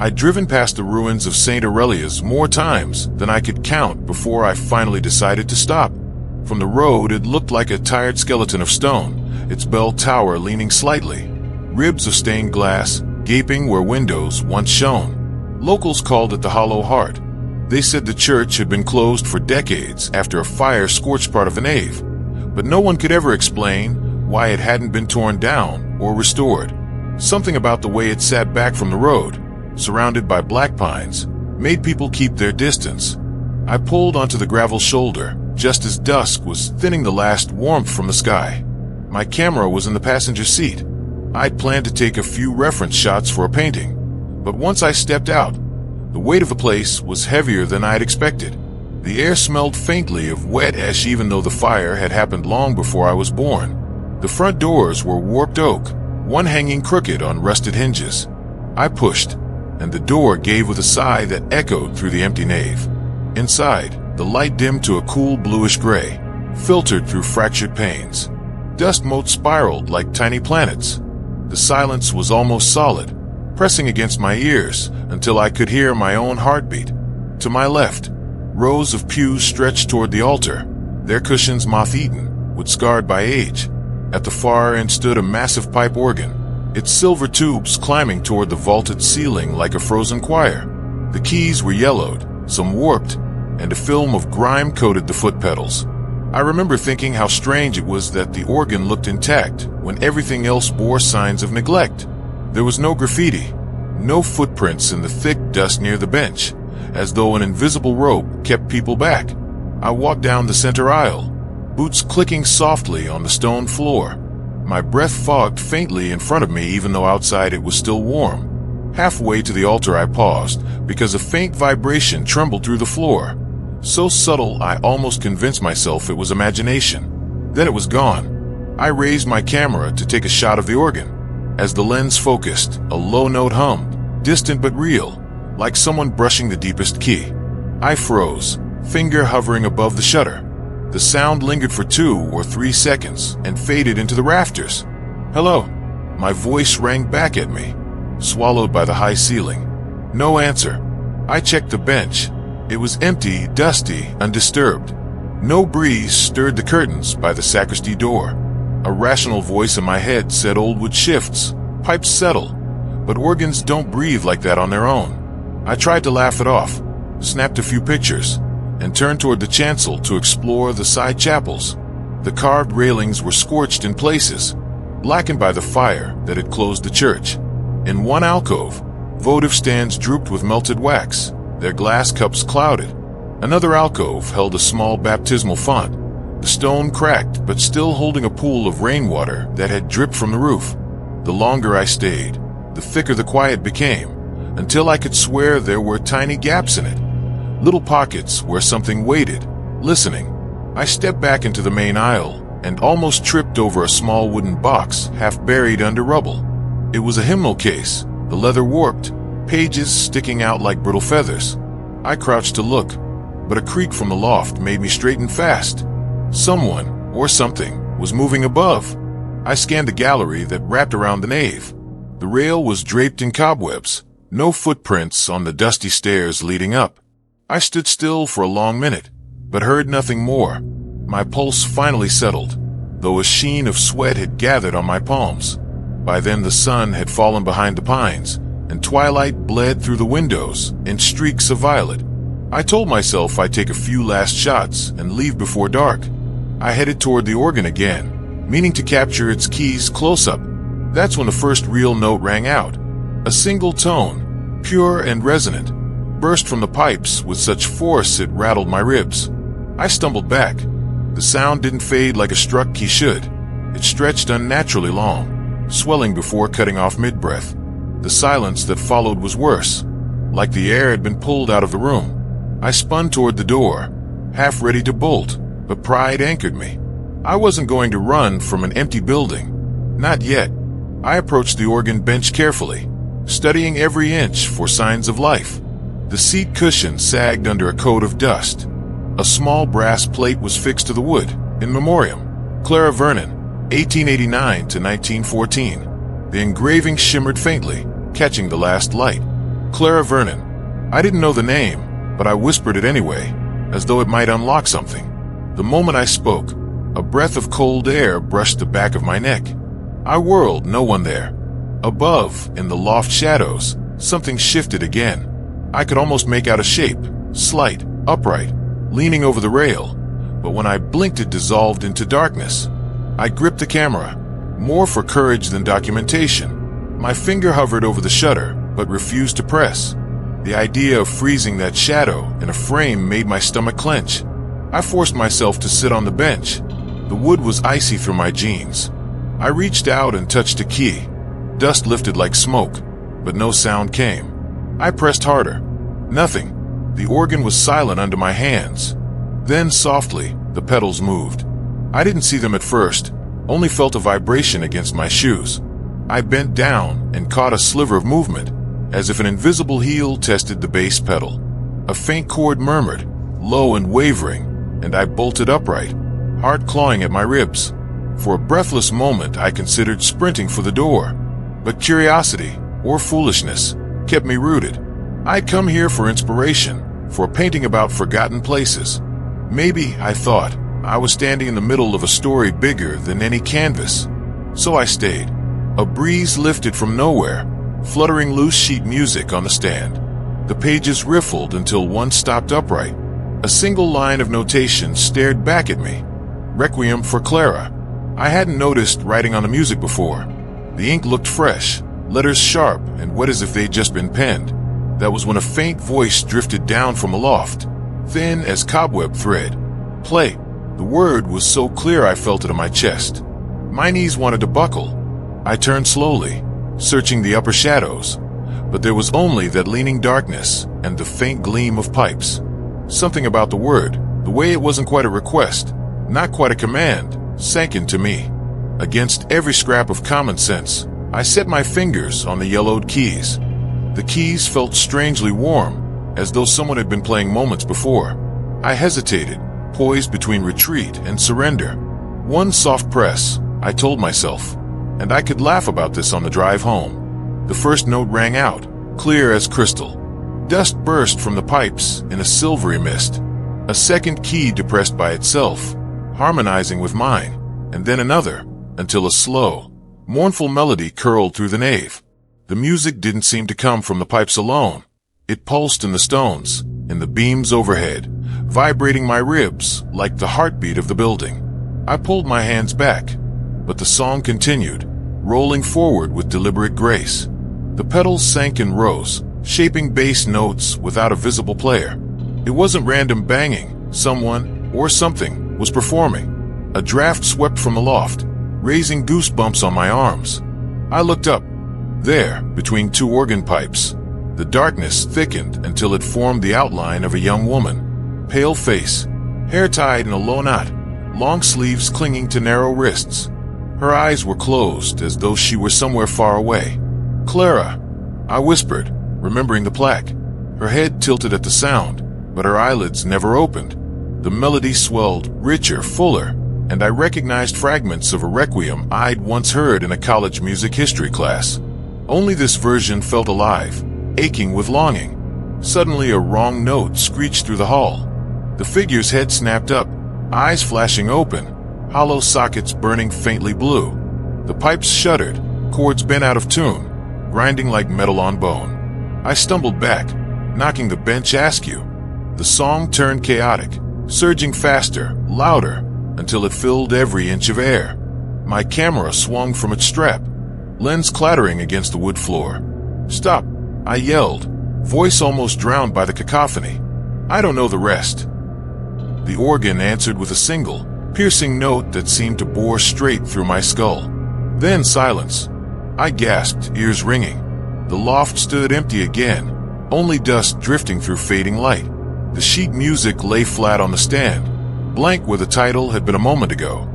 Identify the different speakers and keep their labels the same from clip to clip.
Speaker 1: I'd driven past the ruins of St. Aurelia's more times than I could count before I finally decided to stop. From the road, it looked like a tired skeleton of stone, its bell tower leaning slightly, ribs of stained glass gaping where windows once shone. Locals called it the Hollow Heart. They said the church had been closed for decades after a fire scorched part of the nave, but no one could ever explain why it hadn't been torn down or restored. Something about the way it sat back from the road, surrounded by black pines, made people keep their distance. I pulled onto the gravel shoulder just as dusk was thinning the last warmth from the sky. My camera was in the passenger seat. I'd planned to take a few reference shots for a painting, but once I stepped out, the weight of the place was heavier than I'd expected. The air smelled faintly of wet ash even though the fire had happened long before I was born. The front doors were warped oak, one hanging crooked on rusted hinges. I pushed, and the door gave with a sigh that echoed through the empty nave. Inside, the light dimmed to a cool bluish gray, filtered through fractured panes. Dust motes spiraled like tiny planets. The silence was almost solid, pressing against my ears until I could hear my own heartbeat. To my left, rows of pews stretched toward the altar, their cushions moth-eaten, wood scarred by age. At the far end stood a massive pipe organ, its silver tubes climbing toward the vaulted ceiling like a frozen choir. The keys were yellowed, some warped, and a film of grime coated the foot pedals. I remember thinking how strange it was that the organ looked intact when everything else bore signs of neglect. There was no graffiti, no footprints in the thick dust near the bench, as though an invisible rope kept people back. I walked down the center aisle, boots clicking softly on the stone floor. My breath fogged faintly in front of me even though outside it was still warm. Halfway to the altar I paused because a faint vibration trembled through the floor. So subtle I almost convinced myself it was imagination. Then it was gone. I raised my camera to take a shot of the organ. As the lens focused, a low note hummed, distant but real, like someone brushing the deepest key. I froze, finger hovering above the shutter. The sound lingered for 2 or 3 seconds and faded into the rafters. "Hello." My voice rang back at me, swallowed by the high ceiling. No answer. I checked the bench. It was empty, dusty, undisturbed. No breeze stirred the curtains by the sacristy door. A rational voice in my head said old wood shifts, pipes settle, but organs don't breathe like that on their own. I tried to laugh it off, snapped a few pictures, and turned toward the chancel to explore the side chapels. The carved railings were scorched in places, blackened by the fire that had closed the church. In one alcove, votive stands drooped with melted wax, their glass cups clouded. Another alcove held a small baptismal font, the stone cracked but still holding a pool of rainwater that had dripped from the roof. The longer I stayed, the thicker the quiet became, until I could swear there were tiny gaps in it, little pockets where something waited, listening. I stepped back into the main aisle and almost tripped over a small wooden box half buried under rubble. It was a hymnal case, the leather warped, pages sticking out like brittle feathers. I crouched to look, but a creak from the loft made me straighten fast. Someone, or something, was moving above. I scanned the gallery that wrapped around the nave. The rail was draped in cobwebs, no footprints on the dusty stairs leading up. I stood still for a long minute, but heard nothing more. My pulse finally settled, though a sheen of sweat had gathered on my palms. By then the sun had fallen behind the pines, and twilight bled through the windows in streaks of violet. I told myself I'd take a few last shots and leave before dark. I headed toward the organ again, meaning to capture its keys close up. That's when the first real note rang out. A single tone, pure and resonant, burst from the pipes with such force it rattled my ribs. I stumbled back. The sound didn't fade like a struck key should. It stretched unnaturally long, swelling before cutting off mid-breath. The silence that followed was worse, like the air had been pulled out of the room. I spun toward the door, half ready to bolt, but pride anchored me. I wasn't going to run from an empty building. Not yet. I approached the organ bench carefully, studying every inch for signs of life. The seat cushion sagged under a coat of dust. A small brass plate was fixed to the wood, in memoriam. Clara Vernon, 1889 to 1914. The engraving shimmered faintly, catching the last light. Clara Vernon. I didn't know the name, but I whispered it anyway, as though it might unlock something. The moment I spoke, a breath of cold air brushed the back of my neck. I whirled, no one there. Above, in the loft shadows, something shifted again. I could almost make out a shape, slight, upright, leaning over the rail, but when I blinked it dissolved into darkness. I gripped the camera, more for courage than documentation. My finger hovered over the shutter, but refused to press. The idea of freezing that shadow in a frame made my stomach clench. I forced myself to sit on the bench. The wood was icy through my jeans. I reached out and touched a key. Dust lifted like smoke, but no sound came. I pressed harder. Nothing. The organ was silent under my hands. Then softly, the pedals moved. I didn't see them at first, only felt a vibration against my shoes. I bent down and caught a sliver of movement, as if an invisible heel tested the bass pedal. A faint chord murmured, low and wavering, and I bolted upright, heart clawing at my ribs. For a breathless moment, I considered sprinting for the door. But curiosity, or foolishness, kept me rooted. I'd come here for inspiration, for a painting about forgotten places. Maybe, I thought, I was standing in the middle of a story bigger than any canvas. So I stayed. A breeze lifted from nowhere, fluttering loose sheet music on the stand. The pages riffled until one stopped upright. A single line of notation stared back at me. Requiem for Clara. I hadn't noticed writing on the music before. The ink looked fresh, letters sharp and wet as if they'd just been penned. That was when a faint voice drifted down from aloft, thin as cobweb thread. Play. The word was so clear I felt it in my chest. My knees wanted to buckle. I turned slowly, searching the upper shadows, but there was only that leaning darkness and the faint gleam of pipes. Something about the word, the way it wasn't quite a request, not quite a command, sank into me. Against every scrap of common sense, I set my fingers on the yellowed keys. The keys felt strangely warm, as though someone had been playing moments before. I hesitated, poised between retreat and surrender. One soft press, I told myself, and I could laugh about this on the drive home. The first note rang out, clear as crystal. Dust burst from the pipes in a silvery mist. A second key depressed by itself, harmonizing with mine, and then another, until a slow, mournful melody curled through the nave. The music didn't seem to come from the pipes alone. It pulsed in the stones, in the beams overhead, vibrating my ribs like the heartbeat of the building. I pulled my hands back, but the song continued, rolling forward with deliberate grace. The pedals sank and rose, shaping bass notes without a visible player. It wasn't random banging. Someone, or something, was performing. A draft swept from aloft, raising goosebumps on my arms. I looked up. There, between two organ pipes, the darkness thickened until it formed the outline of a young woman. Pale face, hair tied in a low knot, long sleeves clinging to narrow wrists. Her eyes were closed as though she were somewhere far away. "Clara," I whispered, remembering the plaque. Her head tilted at the sound, but her eyelids never opened. The melody swelled, richer, fuller, and I recognized fragments of a requiem I'd once heard in a college music history class. Only this version felt alive, aching with longing. Suddenly a wrong note screeched through the hall. The figure's head snapped up, eyes flashing open, hollow sockets burning faintly blue. The pipes shuddered, chords bent out of tune, grinding like metal on bone. I stumbled back, knocking the bench askew. The song turned chaotic, surging faster, louder, until it filled every inch of air. My camera swung from its strap, lens clattering against the wood floor. "Stop," I yelled, voice almost drowned by the cacophony. "I don't know the rest." The organ answered with a single, piercing note that seemed to bore straight through my skull. Then silence. I gasped, ears ringing. The loft stood empty again, only dust drifting through fading light. The sheet music lay flat on the stand, blank where the title had been a moment ago.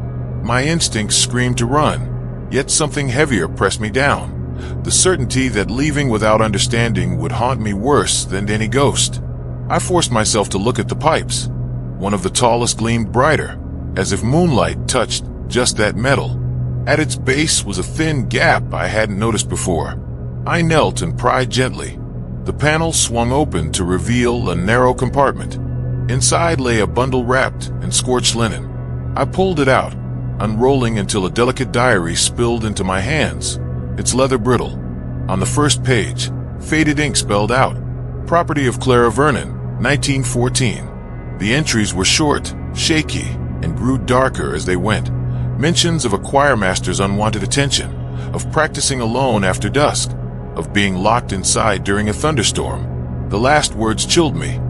Speaker 1: My instincts screamed to run, yet something heavier pressed me down. The certainty that leaving without understanding would haunt me worse than any ghost. I forced myself to look at the pipes. One of the tallest gleamed brighter, as if moonlight touched just that metal. At its base was a thin gap I hadn't noticed before. I knelt and pried gently. The panel swung open to reveal a narrow compartment. Inside lay a bundle wrapped in scorched linen. I pulled it out, unrolling until a delicate diary spilled into my hands, its leather brittle. On the first page, faded ink spelled out, "Property of Clara Vernon, 1914. The entries were short, shaky, and grew darker as they went. Mentions of a choirmaster's unwanted attention, of practicing alone after dusk, of being locked inside during a thunderstorm. The last words chilled me.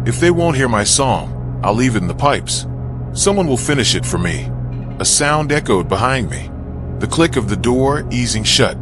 Speaker 1: If they won't hear my song, I'll leave it in the pipes. Someone will finish it for me." A sound echoed behind me, the click of the door easing shut.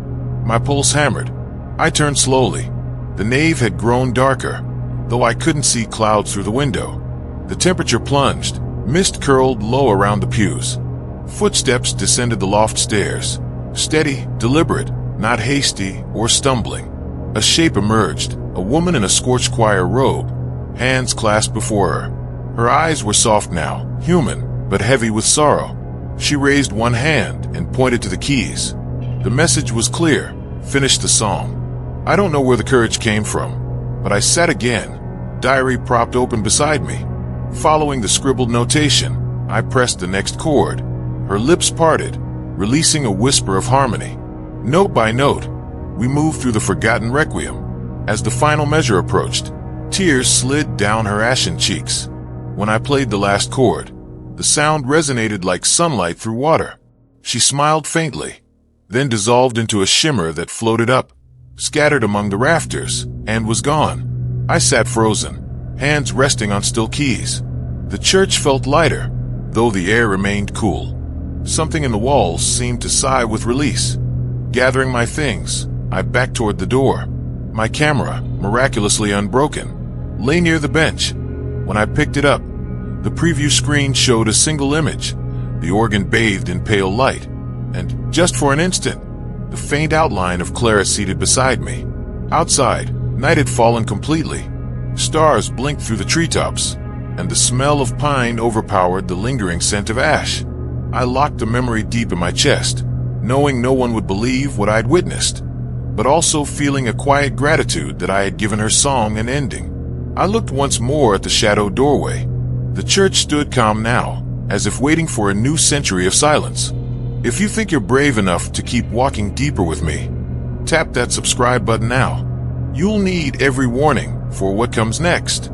Speaker 1: My pulse hammered. I turned slowly. The nave had grown darker, though I couldn't see clouds through the window. The temperature plunged, mist curled low around the pews. Footsteps descended the loft stairs, steady, deliberate, not hasty or stumbling. A shape emerged, a woman in a scorched choir robe, hands clasped before her. Her eyes were soft now, human, but heavy with sorrow. She raised one hand and pointed to the keys. The message was clear: finish the song. I don't know where the courage came from, but I sat again, diary propped open beside me. Following the scribbled notation, I pressed the next chord. Her lips parted, releasing a whisper of harmony. Note by note, we moved through the forgotten requiem. As the final measure approached, tears slid down her ashen cheeks. When I played the last chord, the sound resonated like sunlight through water. She smiled faintly, then dissolved into a shimmer that floated up, scattered among the rafters, and was gone. I sat frozen, hands resting on still keys. The church felt lighter, though the air remained cool. Something in the walls seemed to sigh with release. Gathering my things, I backed toward the door. My camera, miraculously unbroken, lay near the bench. When I picked it up, the preview screen showed a single image, the organ bathed in pale light, and, just for an instant, the faint outline of Clara seated beside me. Outside, night had fallen completely. Stars blinked through the treetops, and the smell of pine overpowered the lingering scent of ash. I locked the memory deep in my chest, knowing no one would believe what I'd witnessed, but also feeling a quiet gratitude that I had given her song an ending. I looked once more at the shadowed doorway. The church stood calm now, as if waiting for a new century of silence. If you think you're brave enough to keep walking deeper with me, tap that subscribe button now. You'll need every warning for what comes next.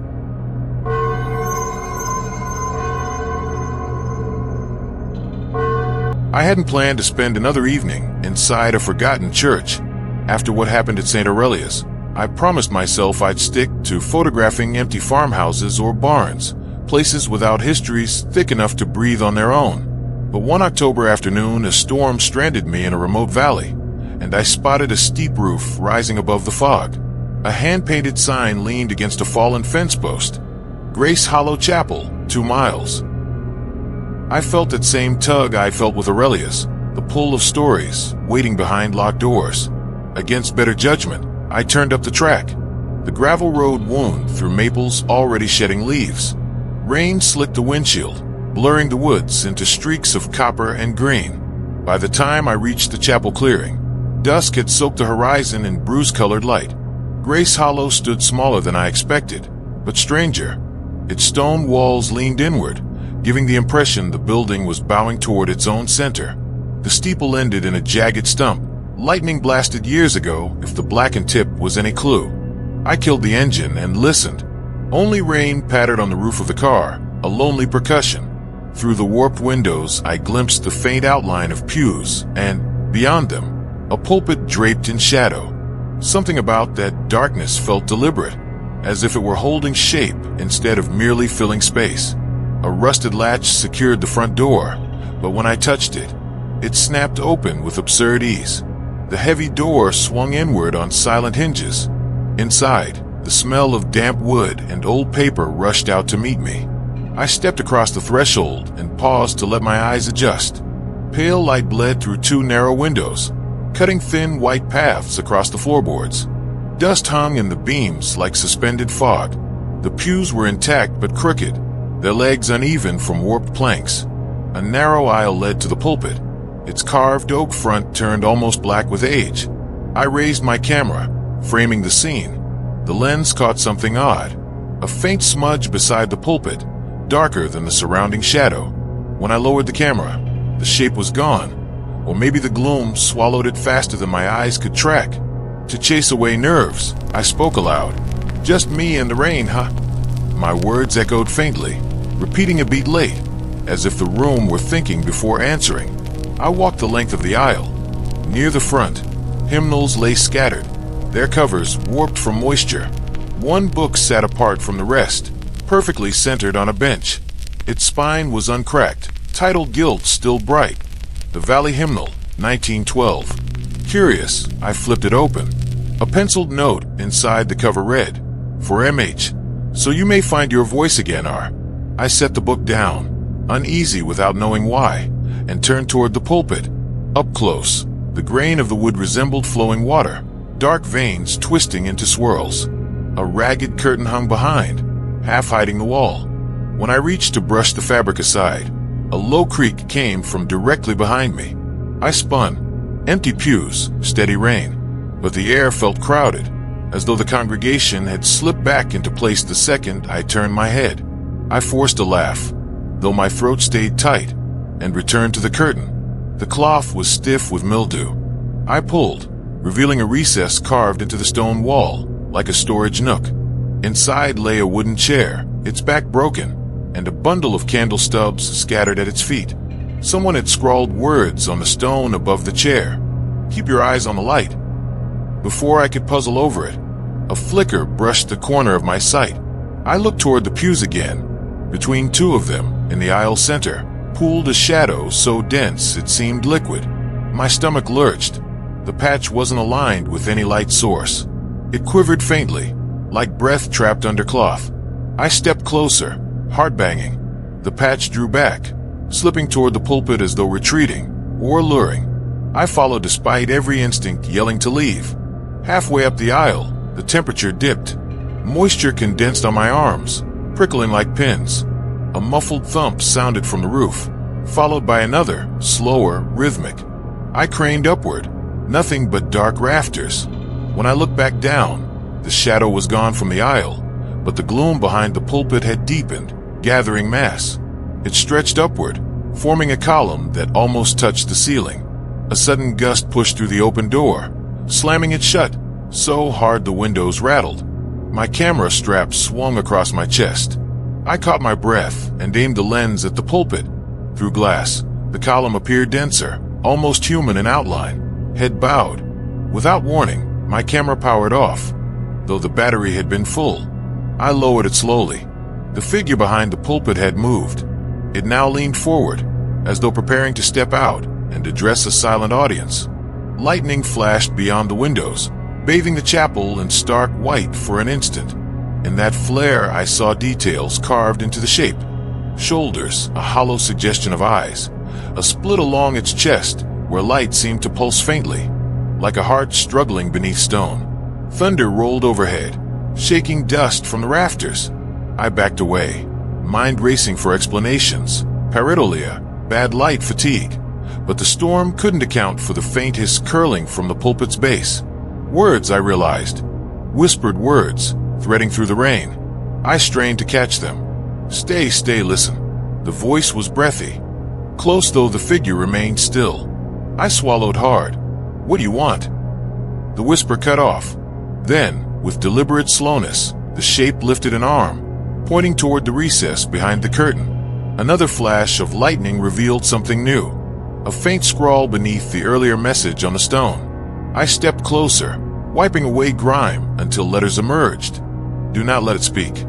Speaker 1: I hadn't planned to spend another evening inside a forgotten church. After what happened at St. Aurelius, I promised myself I'd stick to photographing empty farmhouses or barns, places without histories thick enough to breathe on their own. But one October afternoon, a storm stranded me in a remote valley, and I spotted a steep roof rising above the fog. A hand-painted sign leaned against a fallen fence post. Grace Hollow Chapel, 2 miles. I felt that same tug I felt with Aurelius, the pull of stories waiting behind locked doors. Against better judgment, I turned up the track. The gravel road wound through maples already shedding leaves. Rain slicked the windshield, blurring the woods into streaks of copper and green. By the time I reached the chapel clearing, dusk had soaked the horizon in bruise-colored light. Grace Hollow stood smaller than I expected, but stranger. Its stone walls leaned inward, giving the impression the building was bowing toward its own center. The steeple ended in a jagged stump, lightning blasted years ago if the blackened tip was any clue. I killed the engine and listened. Only rain pattered on the roof of the car, a lonely percussion. Through the warped windows, I glimpsed the faint outline of pews, and, beyond them, a pulpit draped in shadow. Something about that darkness felt deliberate, as if it were holding shape instead of merely filling space. A rusted latch secured the front door, but when I touched it, it snapped open with absurd ease. The heavy door swung inward on silent hinges. Inside, the smell of damp wood and old paper rushed out to meet me. I stepped across the threshold and paused to let my eyes adjust. Pale light bled through 2 narrow windows, cutting thin white paths across the floorboards. Dust hung in the beams like suspended fog. The pews were intact but crooked, their legs uneven from warped planks. A narrow aisle led to the pulpit, its carved oak front turned almost black with age. I raised my camera, framing the scene. The lens caught something odd, a faint smudge beside the pulpit, darker than the surrounding shadow. When I lowered the camera, the shape was gone, or maybe the gloom swallowed it faster than my eyes could track. To chase away nerves, I spoke aloud. "Just me and the rain, huh?" My words echoed faintly, repeating a beat late, as if the room were thinking before answering. I walked the length of the aisle. Near the front, hymnals lay scattered, their covers warped from moisture. One book sat apart from the rest, perfectly centered on a bench. Its spine was uncracked, title gilt still bright. The Valley Hymnal, 1912. Curious, I flipped it open. A penciled note inside the cover read, "For MH, so you may find your voice again, R." I set the book down, uneasy without knowing why, and turned toward the pulpit. Up close, the grain of the wood resembled flowing water, dark veins twisting into swirls. A ragged curtain hung behind, half hiding the wall. When I reached to brush the fabric aside, a low creak came from directly behind me. I spun. Empty pews, steady rain. But the air felt crowded, as though the congregation had slipped back into place the second I turned my head. I forced a laugh, though my throat stayed tight, and returned to the curtain. The cloth was stiff with mildew. I pulled, revealing a recess carved into the stone wall, like a storage nook. Inside lay a wooden chair, its back broken, and a bundle of candle stubs scattered at its feet. Someone had scrawled words on the stone above the chair. "Keep your eyes on the light." Before I could puzzle over it, a flicker brushed the corner of my sight. I looked toward the pews again. Between two of them, in the aisle center, pooled a shadow so dense it seemed liquid. My stomach lurched. The patch wasn't aligned with any light source. It quivered faintly, like breath trapped under cloth. I stepped closer, heart banging. The patch drew back, slipping toward the pulpit as though retreating, or luring. I followed despite every instinct yelling to leave. Halfway up the aisle, the temperature dipped. Moisture condensed on my arms, prickling like pins. A muffled thump sounded from the roof, followed by another, slower, rhythmic. I craned upward, nothing but dark rafters. When I looked back down, the shadow was gone from the aisle, but the gloom behind the pulpit had deepened, gathering mass. It stretched upward, forming a column that almost touched the ceiling. A sudden gust pushed through the open door, slamming it shut, so hard the windows rattled. My camera strap swung across my chest. I caught my breath and aimed the lens at the pulpit. Through glass, the column appeared denser, almost human in outline, head bowed. Without warning, my camera powered off, though the battery had been full. I lowered it slowly. The figure behind the pulpit had moved. It now leaned forward, as though preparing to step out and address a silent audience. Lightning flashed beyond the windows, bathing the chapel in stark white for an instant. In that flare, I saw details carved into the shape. Shoulders, a hollow suggestion of eyes. A split along its chest, where light seemed to pulse faintly, like a heart struggling beneath stone. Thunder rolled overhead, shaking dust from the rafters. I backed away, mind racing for explanations. Pareidolia, bad light fatigue. But the storm couldn't account for the faint hiss curling from the pulpit's base. Words, I realized. Whispered words, threading through the rain. I strained to catch them. Stay, listen. The voice was breathy, close though the figure remained still. I swallowed hard. "What do you want?" The whisper cut off. Then, with deliberate slowness, the shape lifted an arm, pointing toward the recess behind the curtain. Another flash of lightning revealed something new, a faint scrawl beneath the earlier message on the stone. I stepped closer, wiping away grime until letters emerged. "Do not let it speak."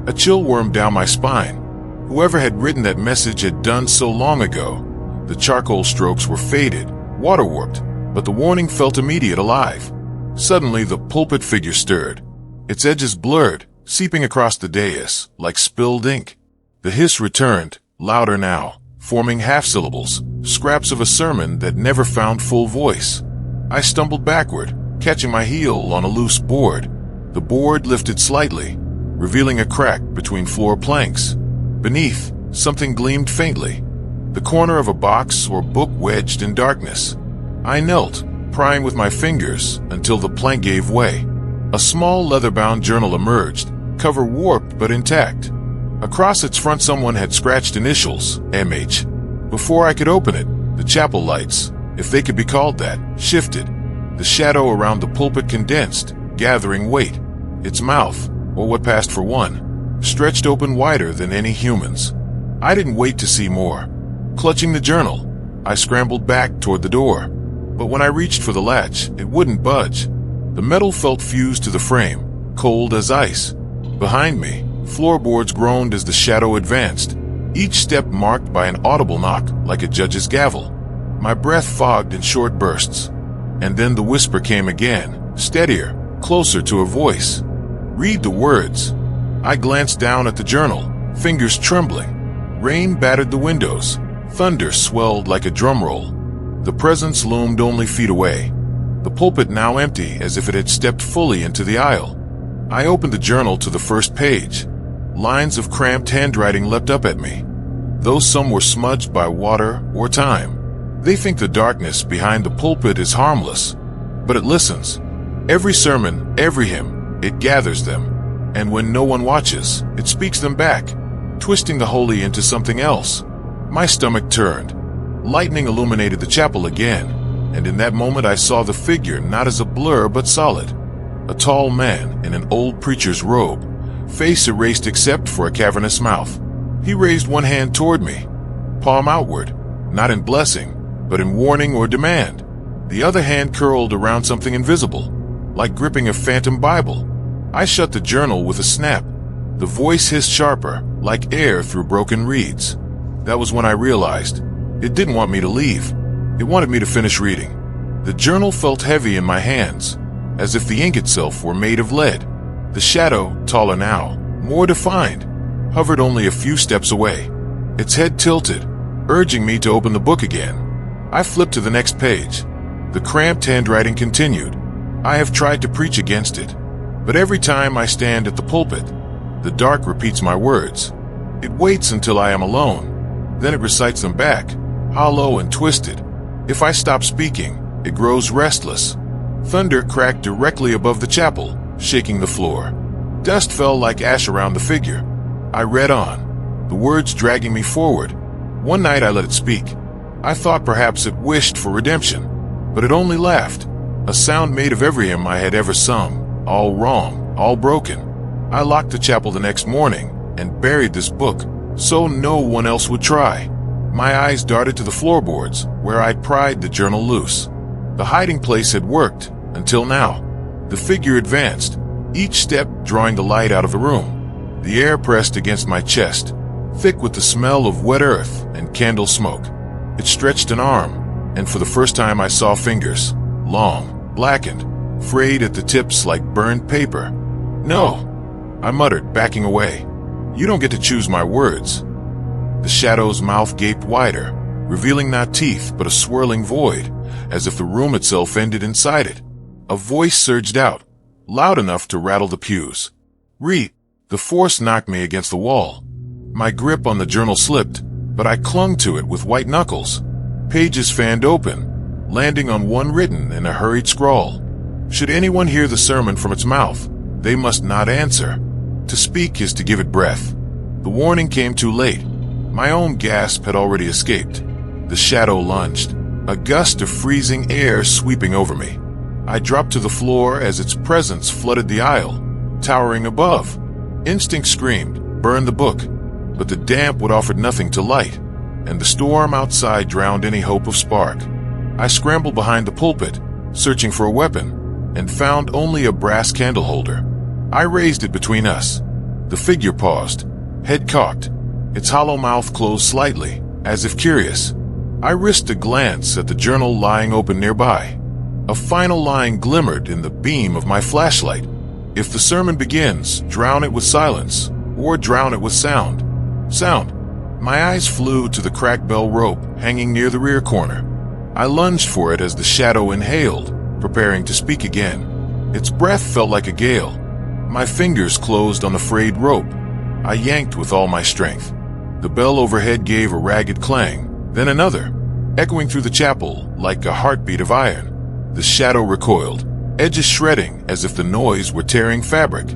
Speaker 1: A chill wormed down my spine. Whoever had written that message had done so long ago. The charcoal strokes were faded, water-warped, but the warning felt immediate, alive. Suddenly, the pulpit figure stirred. Its edges blurred, seeping across the dais like spilled ink. The hiss returned, louder now, forming half-syllables, scraps of a sermon that never found full voice. I stumbled backward, catching my heel on a loose board. The board lifted slightly, revealing a crack between floor planks. Beneath, something gleamed faintly, the corner of a box or book wedged in darkness. I knelt, prying with my fingers until the plank gave way. A small leather-bound journal emerged, cover warped but intact. Across its front someone had scratched initials, MH. Before I could open it, the chapel lights, if they could be called that, shifted. The shadow around the pulpit condensed, gathering weight. Its mouth, or what passed for one, stretched open wider than any human's. I didn't wait to see more. Clutching the journal, I scrambled back toward the door. But when I reached for the latch, it wouldn't budge. The metal felt fused to the frame, cold as ice. Behind me, floorboards groaned as the shadow advanced, each step marked by an audible knock like a judge's gavel. My breath fogged in short bursts. And then the whisper came again, steadier, closer to a voice. "Read the words." I glanced down at the journal, fingers trembling. Rain battered the windows. Thunder swelled like a drum roll. The presence loomed only feet away. The pulpit now empty as if it had stepped fully into the aisle. I opened the journal to the first page. Lines of cramped handwriting leapt up at me, though some were smudged by water or time. They think the darkness behind the pulpit is harmless, but it listens. Every sermon, every hymn, it gathers them. And when no one watches, it speaks them back, twisting the holy into something else. My stomach turned. Lightning illuminated the chapel again, and in that moment I saw the figure not as a blur but solid. A tall man in an old preacher's robe, face erased except for a cavernous mouth. He raised one hand toward me, palm outward, not in blessing, but in warning or demand. The other hand curled around something invisible, like gripping a phantom Bible. I shut the journal with a snap. The voice hissed sharper, like air through broken reeds. That was when I realized it didn't want me to leave. It wanted me to finish reading. The journal felt heavy in my hands, as if the ink itself were made of lead. The shadow, taller now, more defined, hovered only a few steps away. Its head tilted, urging me to open the book again. I flipped to the next page. The cramped handwriting continued. I have tried to preach against it, but every time I stand at the pulpit, the dark repeats my words. It waits until I am alone. Then it recites them back, hollow and twisted. If I stop speaking, it grows restless. Thunder cracked directly above the chapel, shaking the floor. Dust fell like ash around the figure. I read on, the words dragging me forward. One night I let it speak. I thought perhaps it wished for redemption, but it only laughed. A sound made of every hymn I had ever sung, all wrong, all broken. I locked the chapel the next morning and buried this book, so no one else would try. My eyes darted to the floorboards, where I'd pried the journal loose. The hiding place had worked, until now. The figure advanced, each step drawing the light out of the room. The air pressed against my chest, thick with the smell of wet earth and candle smoke. It stretched an arm, and for the first time I saw fingers, long, blackened, frayed at the tips like burned paper. "No," I muttered, backing away. "You don't get to choose my words." The shadow's mouth gaped wider, revealing not teeth but a swirling void, as if the room itself ended inside it. A voice surged out, loud enough to rattle the pews. "Read." The force knocked me against the wall. My grip on the journal slipped, but I clung to it with white knuckles. Pages fanned open, landing on one written in a hurried scrawl. Should anyone hear the sermon from its mouth, they must not answer. To speak is to give it breath. The warning came too late. My own gasp had already escaped. The shadow lunged, a gust of freezing air sweeping over me. I dropped to the floor as its presence flooded the aisle, towering above. Instinct screamed, burn the book, but the damp would offer nothing to light, and the storm outside drowned any hope of spark. I scrambled behind the pulpit, searching for a weapon, and found only a brass candle holder. I raised it between us. The figure paused, head cocked, its hollow mouth closed slightly, as if curious. I risked a glance at the journal lying open nearby. A final line glimmered in the beam of my flashlight. If the sermon begins, drown it with silence, or drown it with sound. Sound. My eyes flew to the cracked bell rope hanging near the rear corner. I lunged for it as the shadow inhaled, preparing to speak again. Its breath felt like a gale. My fingers closed on the frayed rope. I yanked with all my strength. The bell overhead gave a ragged clang, then another, echoing through the chapel like a heartbeat of iron. The shadow recoiled, edges shredding as if the noise were tearing fabric.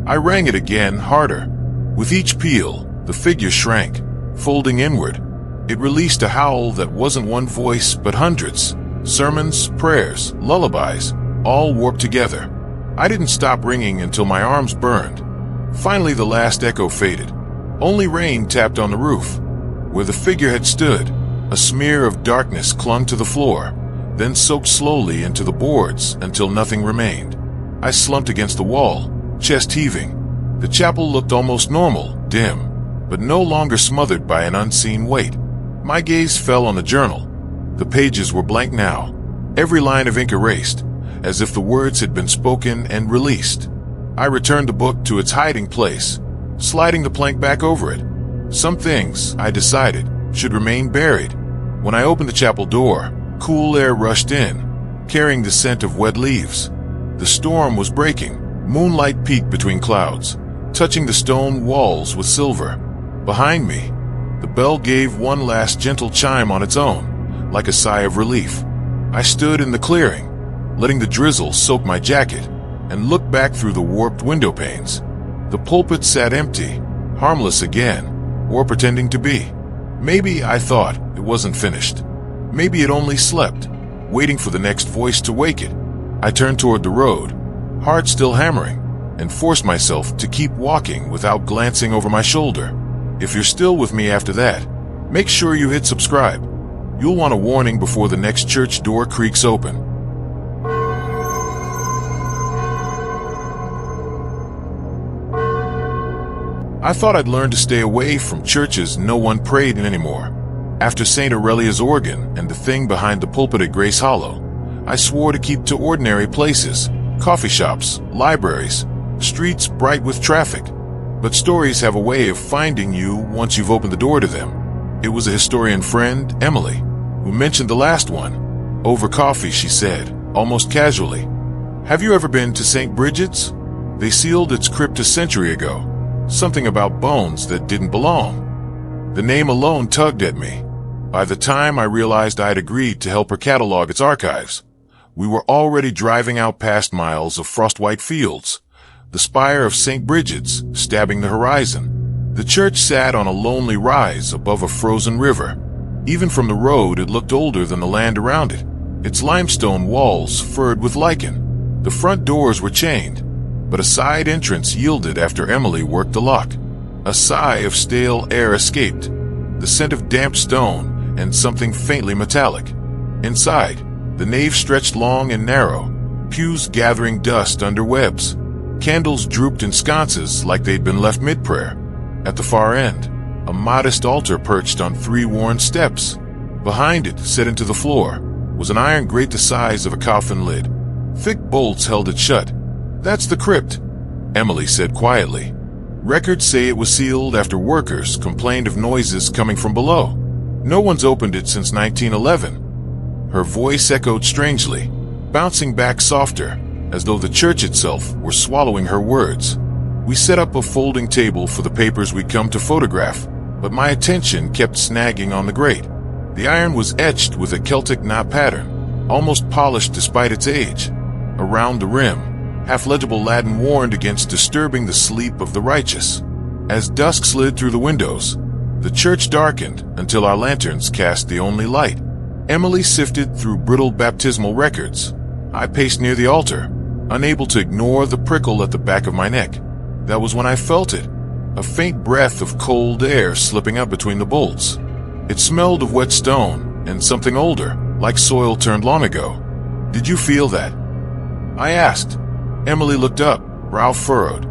Speaker 1: I rang it again, harder. With each peal, the figure shrank, folding inward. It released a howl that wasn't one voice but hundreds. Sermons, prayers, lullabies, all warped together. I didn't stop ringing until my arms burned. Finally, the last echo faded. Only rain tapped on the roof. Where the figure had stood, a smear of darkness clung to the floor, then soaked slowly into the boards until nothing remained. I slumped against the wall, chest heaving. The chapel looked almost normal, dim, but no longer smothered by an unseen weight. My gaze fell on the journal. The pages were blank now, every line of ink erased, as if the words had been spoken and released. I returned the book to its hiding place, sliding the plank back over it. Some things, I decided, should remain buried. When I opened the chapel door, cool air rushed in, carrying the scent of wet leaves. The storm was breaking. Moonlight peeked between clouds, touching the stone walls with silver. Behind me, the bell gave one last gentle chime on its own, like a sigh of relief. I stood in the clearing, letting the drizzle soak my jacket, and looked back through the warped window panes. The pulpit sat empty, harmless again, or pretending to be. Maybe, I thought, it wasn't finished. Maybe it only slept, waiting for the next voice to wake it. I turned toward the road, heart still hammering, and forced myself to keep walking without glancing over my shoulder. If you're still with me after that, make sure you hit subscribe. You'll want a warning before the next church door creaks open. I thought I'd learned to stay away from churches no one prayed in anymore. After St. Aurelia's organ and the thing behind the pulpit at Grace Hollow, I swore to keep to ordinary places, coffee shops, libraries, streets bright with traffic. But stories have a way of finding you once you've opened the door to them. It was a historian friend, Emily, who mentioned the last one. Over coffee, she said, almost casually, "Have you ever been to St. Bridget's? They sealed its crypt a century ago. Something about bones that didn't belong." The name alone tugged at me. By the time I realized I'd agreed to help her catalog its archives, we were already driving out past miles of frost-white fields, the spire of St. Bridget's stabbing the horizon. The church sat on a lonely rise above a frozen river. Even from the road, it looked older than the land around it, its limestone walls furred with lichen. The front doors were chained, but a side entrance yielded after Emily worked the lock. A sigh of stale air escaped, the scent of damp stone and something faintly metallic. Inside, the nave stretched long and narrow, pews gathering dust under webs. Candles drooped in sconces like they'd been left mid-prayer. At the far end, a modest altar perched on 3 worn steps. Behind it, set into the floor, was an iron grate the size of a coffin lid. Thick bolts held it shut. "That's the crypt," Emily said quietly. "Records say it was sealed after workers complained of noises coming from below. No one's opened it since 1911. Her voice echoed strangely, bouncing back softer, as though the church itself were swallowing her words. We set up a folding table for the papers we'd come to photograph, but my attention kept snagging on the grate. The iron was etched with a Celtic knot pattern, almost polished despite its age. Around the rim, half-legible Latin warned against disturbing the sleep of the righteous. As dusk slid through the windows, the church darkened until our lanterns cast the only light. Emily sifted through brittle baptismal records. I paced near the altar, unable to ignore the prickle at the back of my neck. That was when I felt it, a faint breath of cold air slipping up between the bolts. It smelled of wet stone and something older, like soil turned long ago. "Did you feel that?" I asked. Emily looked up, brow furrowed.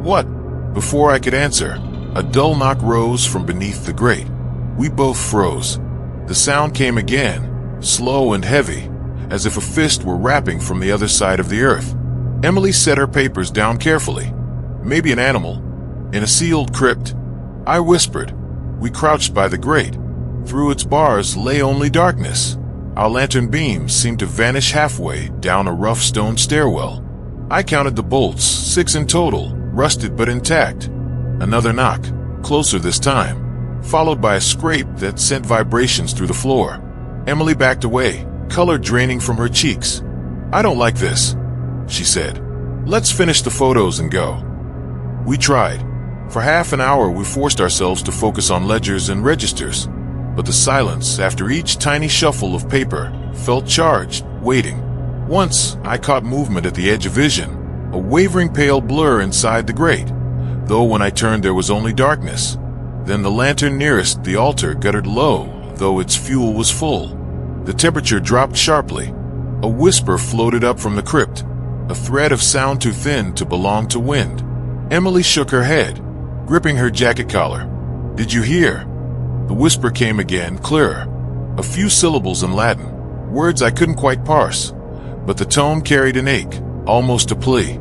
Speaker 1: "What?" Before I could answer, a dull knock rose from beneath the grate. We both froze. The sound came again, slow and heavy, as if a fist were rapping from the other side of the earth. Emily set her papers down carefully. "Maybe an animal, in a sealed crypt," I whispered. We crouched by the grate. Through its bars lay only darkness. Our lantern beams seemed to vanish halfway down a rough stone stairwell. I counted the bolts, 6 in total, rusted but intact. Another knock, closer this time, followed by a scrape that sent vibrations through the floor. Emily backed away, color draining from her cheeks. "I don't like this." she said. "Let's finish the photos and go." We tried. For half an hour we forced ourselves to focus on ledgers and registers, but the silence after each tiny shuffle of paper felt charged, waiting. Once I caught movement at the edge of vision, a wavering pale blur inside the grate, though when I turned there was only darkness. Then the lantern nearest the altar guttered low, though its fuel was full. The temperature dropped sharply. A whisper floated up from the crypt, a thread of sound too thin to belong to wind. Emily shook her head, gripping her jacket collar. "Did you hear?" The whisper came again, clearer. A few syllables in Latin, words I couldn't quite parse, but the tone carried an ache, almost a plea.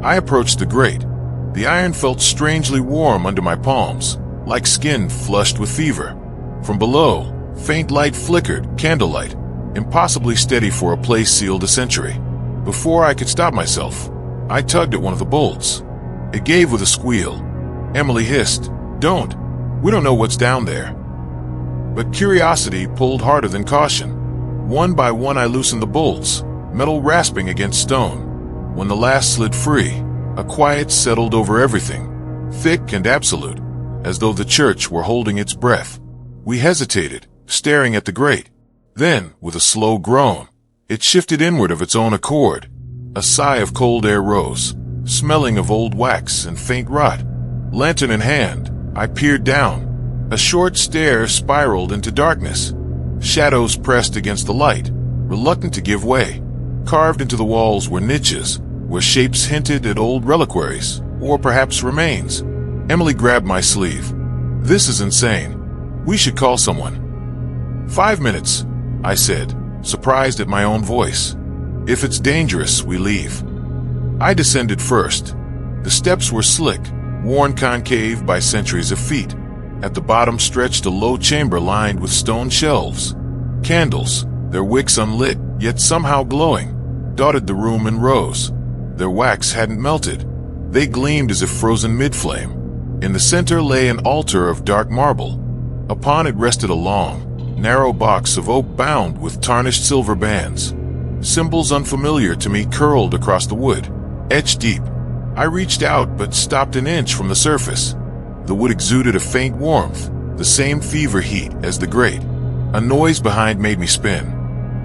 Speaker 1: I approached the grate. The iron felt strangely warm under my palms, like skin flushed with fever. From below, faint light flickered, candlelight, impossibly steady for a place sealed a century. Before I could stop myself, I tugged at one of the bolts. It gave with a squeal. Emily hissed, "Don't. We don't know what's down there." But curiosity pulled harder than caution. One by one I loosened the bolts, metal rasping against stone. When the last slid free, a quiet settled over everything, thick and absolute, as though the church were holding its breath. We hesitated, staring at the grate. Then, with a slow groan, it shifted inward of its own accord. A sigh of cold air rose, smelling of old wax and faint rot. Lantern in hand, I peered down. A short stair spiraled into darkness. Shadows pressed against the light, reluctant to give way. Carved into the walls were niches, where shapes hinted at old reliquaries, or perhaps remains. Emily grabbed my sleeve. "This is insane. We should call someone." "5 minutes," I said, surprised at my own voice. "If it's dangerous, we leave." I descended first. The steps were slick, worn concave by centuries of feet. At the bottom stretched a low chamber lined with stone shelves. Candles, their wicks unlit, yet somehow glowing, dotted the room in rows. Their wax hadn't melted. They gleamed as if frozen mid-flame. In the center lay an altar of dark marble. Upon it rested a long, narrow box of oak bound with tarnished silver bands. Symbols unfamiliar to me curled across the wood, etched deep. I reached out but stopped an inch from the surface. The wood exuded a faint warmth, the same fever heat as the grate. A noise behind made me spin.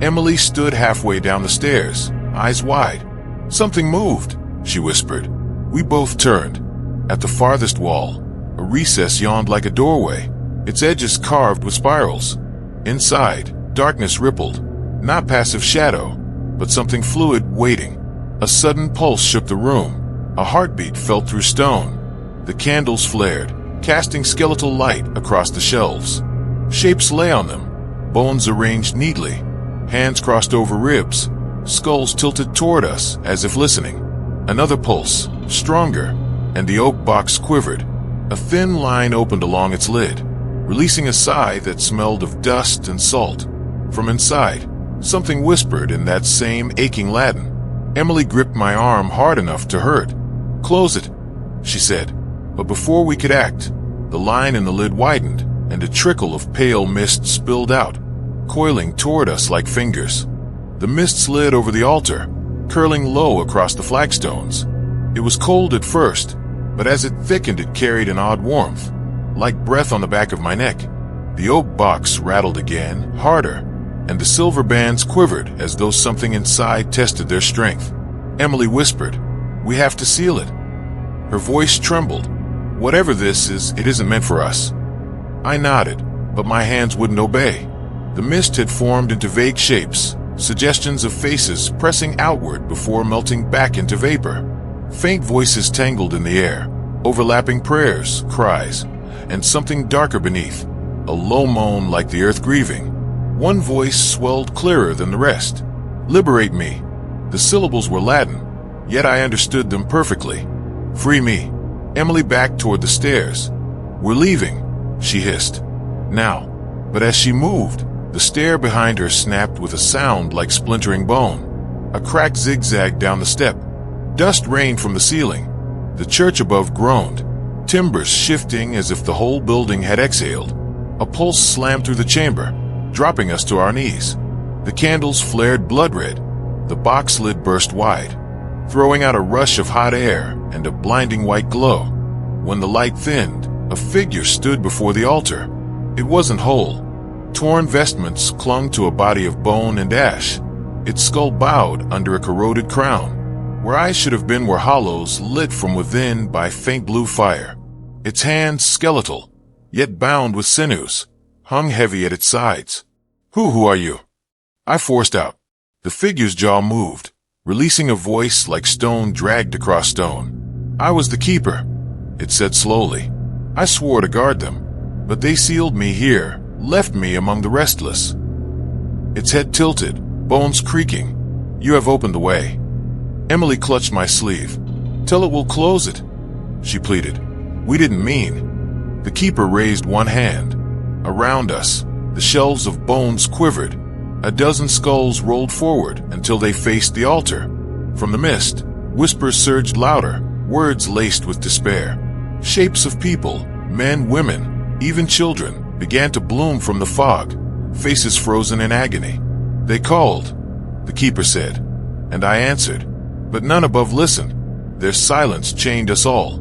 Speaker 1: Emily stood halfway down the stairs, eyes wide. "Something moved," she whispered. We both turned. At the farthest wall, a recess yawned like a doorway, its edges carved with spirals. Inside, darkness rippled, not passive shadow, but something fluid waiting. A sudden pulse shook the room. A heartbeat felt through stone. The candles flared, casting skeletal light across the shelves. Shapes lay on them, bones arranged neatly, hands crossed over ribs, skulls tilted toward us as if listening. Another pulse, stronger, and the oak box quivered. A thin line opened along its lid, releasing a sigh that smelled of dust and salt. From inside, something whispered in that same aching Latin. Emily gripped my arm hard enough to hurt. "Close it," she said. But before we could act, the line in the lid widened, and a trickle of pale mist spilled out, coiling toward us like fingers. The mist slid over the altar, curling low across the flagstones. It was cold at first, but as it thickened it carried an odd warmth, like breath on the back of my neck. The oak box rattled again, harder, and the silver bands quivered as though something inside tested their strength. Emily whispered, "We have to seal it." Her voice trembled. "Whatever this is, it isn't meant for us." I nodded, but my hands wouldn't obey. The mist had formed into vague shapes, suggestions of faces pressing outward before melting back into vapor. Faint voices tangled in the air, overlapping prayers, cries, and something darker beneath, a low moan like the earth grieving. One voice swelled clearer than the rest. "Liberate me." The syllables were Latin, yet I understood them perfectly. "Free me." Emily backed toward the stairs. "We're leaving," she hissed. "Now." But as she moved, the stair behind her snapped with a sound like splintering bone. A crack zigzagged down the step. Dust rained from the ceiling. The church above groaned, timbers shifting as if the whole building had exhaled. A pulse slammed through the chamber, dropping us to our knees. The candles flared blood red. The box lid burst wide. throwing out a rush of hot air and a blinding white glow. When the light thinned, a figure stood before the altar. It wasn't whole. Torn vestments clung to a body of bone and ash. Its skull bowed under a corroded crown. Where eyes should have been were hollows lit from within by faint blue fire. Its hands, skeletal, yet bound with sinews, hung heavy at its sides. Who are you?" I forced out. The figure's jaw moved, releasing a voice like stone dragged across stone. "I was the keeper," it said slowly. "I swore to guard them, but they sealed me here, left me among the restless." Its head tilted, bones creaking. "You have opened the way." Emily clutched my sleeve. "Tell it we'll close it," she pleaded. "We didn't mean." The keeper raised one hand. Around us, the shelves of bones quivered. A dozen skulls rolled forward until they faced the altar. From the mist, whispers surged louder, words laced with despair. Shapes of people, men, women, even children, began to bloom from the fog, faces frozen in agony. "They called," the keeper said, and I answered, but none above listened. Their silence chained us all.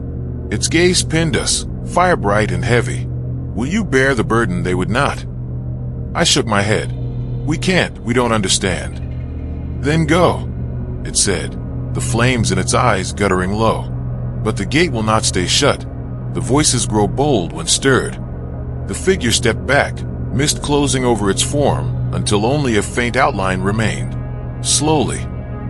Speaker 1: Its gaze pinned us, fire bright and heavy. "Will you bear the burden they would not?" I shook my head. "We can't, we don't understand." "Then go," it said, the flames in its eyes guttering low. "But the gate will not stay shut." The voices grow bold when stirred. The figure stepped back, mist closing over its form until only a faint outline remained. Slowly,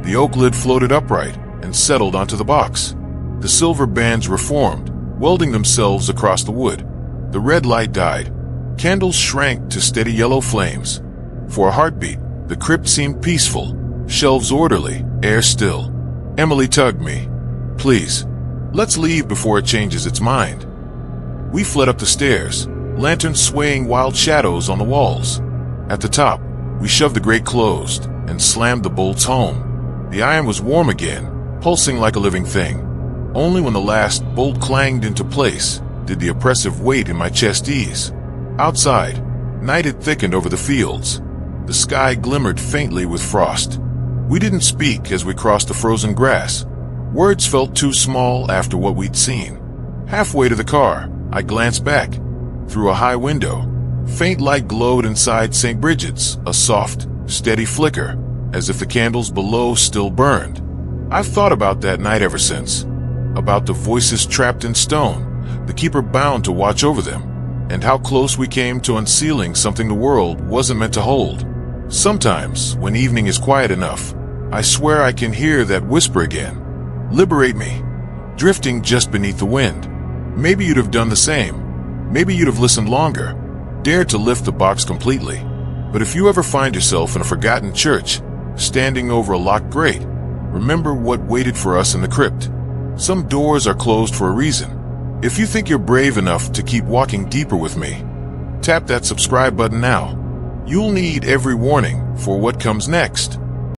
Speaker 1: the oak lid floated upright and settled onto the box. The silver bands reformed, welding themselves across the wood. The red light died. Candles shrank to steady yellow flames. For a heartbeat, the crypt seemed peaceful, shelves orderly, air still. Emily tugged me. "Please, let's leave before it changes its mind." We fled up the stairs, lanterns swaying wild shadows on the walls. At the top, we shoved the grate closed and slammed the bolts home. The iron was warm again, pulsing like a living thing. Only when the last bolt clanged into place did the oppressive weight in my chest ease. Outside, night had thickened over the fields. The sky glimmered faintly with frost. We didn't speak as we crossed the frozen grass. Words felt too small after what we'd seen. Halfway to the car, I glanced back. Through a high window, faint light glowed inside St. Bridget's, a soft, steady flicker, as if the candles below still burned. I've thought about that night ever since. About the voices trapped in stone, the keeper bound to watch over them, and how close we came to unsealing something the world wasn't meant to hold. Sometimes, when evening is quiet enough, I swear I can hear that whisper again. "Liberate me," drifting just beneath the wind. Maybe you'd have done the same. Maybe you'd have listened longer, dared to lift the box completely. But if you ever find yourself in a forgotten church, standing over a locked grate, remember what waited for us in the crypt. Some doors are closed for a reason. If you think you're brave enough to keep walking deeper with me, tap that subscribe button now. You'll need every warning for what comes next.